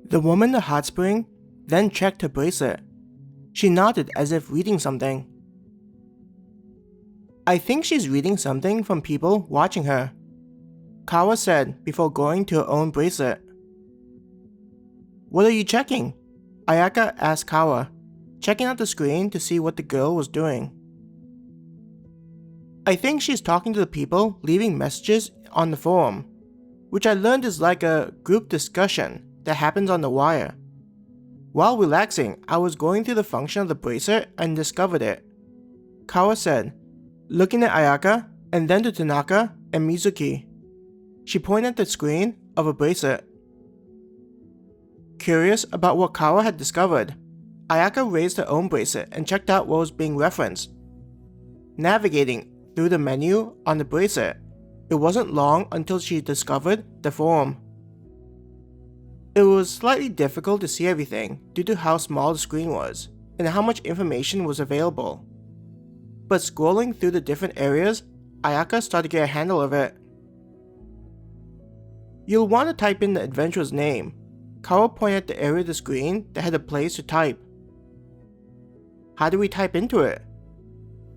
The woman in the hot spring then checked her bracelet. She nodded as if reading something. "I think she's reading something from people watching her," Kawa said before going to her own bracelet. "What are you checking?" Ayaka asked Kawa, checking out the screen to see what the girl was doing. "I think she's talking to the people leaving messages on the forum, which I learned is like a group discussion that happens on the wire. While relaxing, I was going through the function of the bracelet and discovered it," Kawa said, looking at Ayaka and then to Tanaka and Mizuki. She pointed at the screen of a bracelet. Curious about what Kawa had discovered, Ayaka raised her own bracelet and checked out what was being referenced. Navigating through the menu on the bracelet, it wasn't long until she discovered the forum. It was slightly difficult to see everything due to how small the screen was and how much information was available. But scrolling through the different areas, Ayaka started to get a handle of it. "You'll want to type in the adventurer's name." Kawa pointed at the area of the screen that had a place to type. "How do we type into it?"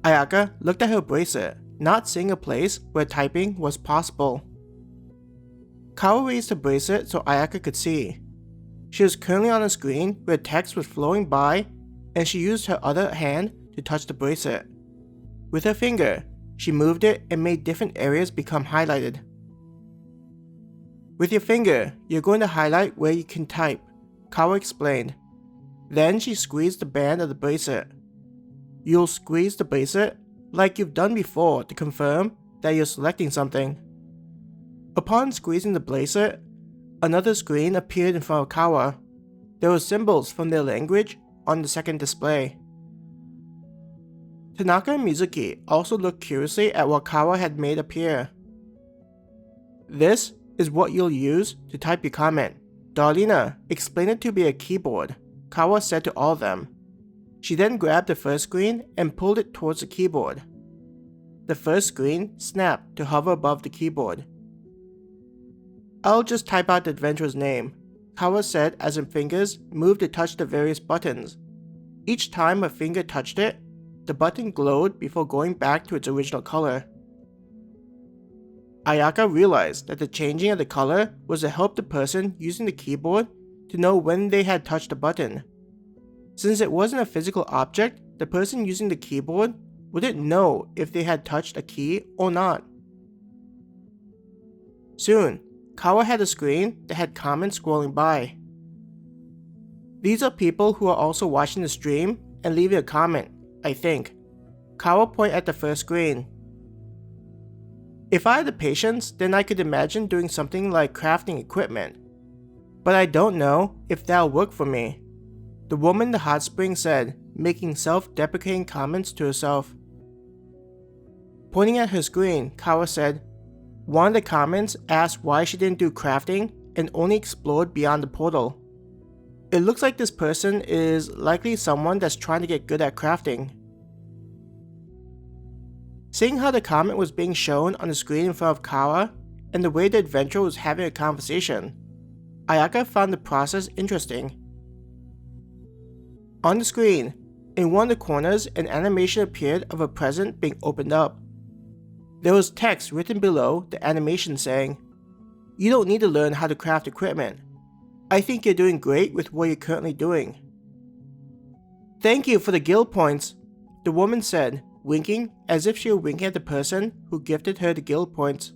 Ayaka looked at her bracelet, not seeing a place where typing was possible. Kawa raised her bracelet so Ayaka could see. She was currently on a screen where text was flowing by, and she used her other hand to touch the bracelet. With her finger, she moved it and made different areas become highlighted. "With your finger, you're going to highlight where you can type," Kawa explained. Then she squeezed the band of the bracelet. You'll squeeze the bracelet like you've done before to confirm that you're selecting something. Upon squeezing the bracelet, another screen appeared in front of Kawa. There were symbols from their language on the second display. Tanaka and Mizuki also looked curiously at what Kawa had made appear. "This is what you'll use to type your comment. Darlina explained it to be a keyboard," Kawa said to all of them. She then grabbed the first screen and pulled it towards the keyboard. The first screen snapped to hover above the keyboard. "I'll just type out the adventurer's name," Kawa said as her fingers moved to touch the various buttons. Each time her finger touched it, the button glowed before going back to its original color. Ayaka realized that the changing of the color was to help the person using the keyboard to know when they had touched the button. Since it wasn't a physical object, the person using the keyboard wouldn't know if they had touched a key or not. Soon, Kawa had a screen that had comments scrolling by. "These are people who are also watching the stream and leaving a comment, I think." Kawa pointed at the first screen. "If I had the patience, then I could imagine doing something like crafting equipment. But I don't know if that'll work for me," the woman in the hot spring said, making self-deprecating comments to herself. Pointing at her screen, Kawa said, one of the comments asked why she didn't do crafting and only explored beyond the portal. It looks like this person is likely someone that's trying to get good at crafting. Seeing how the comment was being shown on the screen in front of Kawa and the way the adventurer was having a conversation, Ayaka found the process interesting. On the screen, in one of the corners, an animation appeared of a present being opened up. There was text written below the animation saying, "You don't need to learn how to craft equipment. I think you're doing great with what you're currently doing." "Thank you for the guild points," the woman said, winking as if she were winking at the person who gifted her the guild points.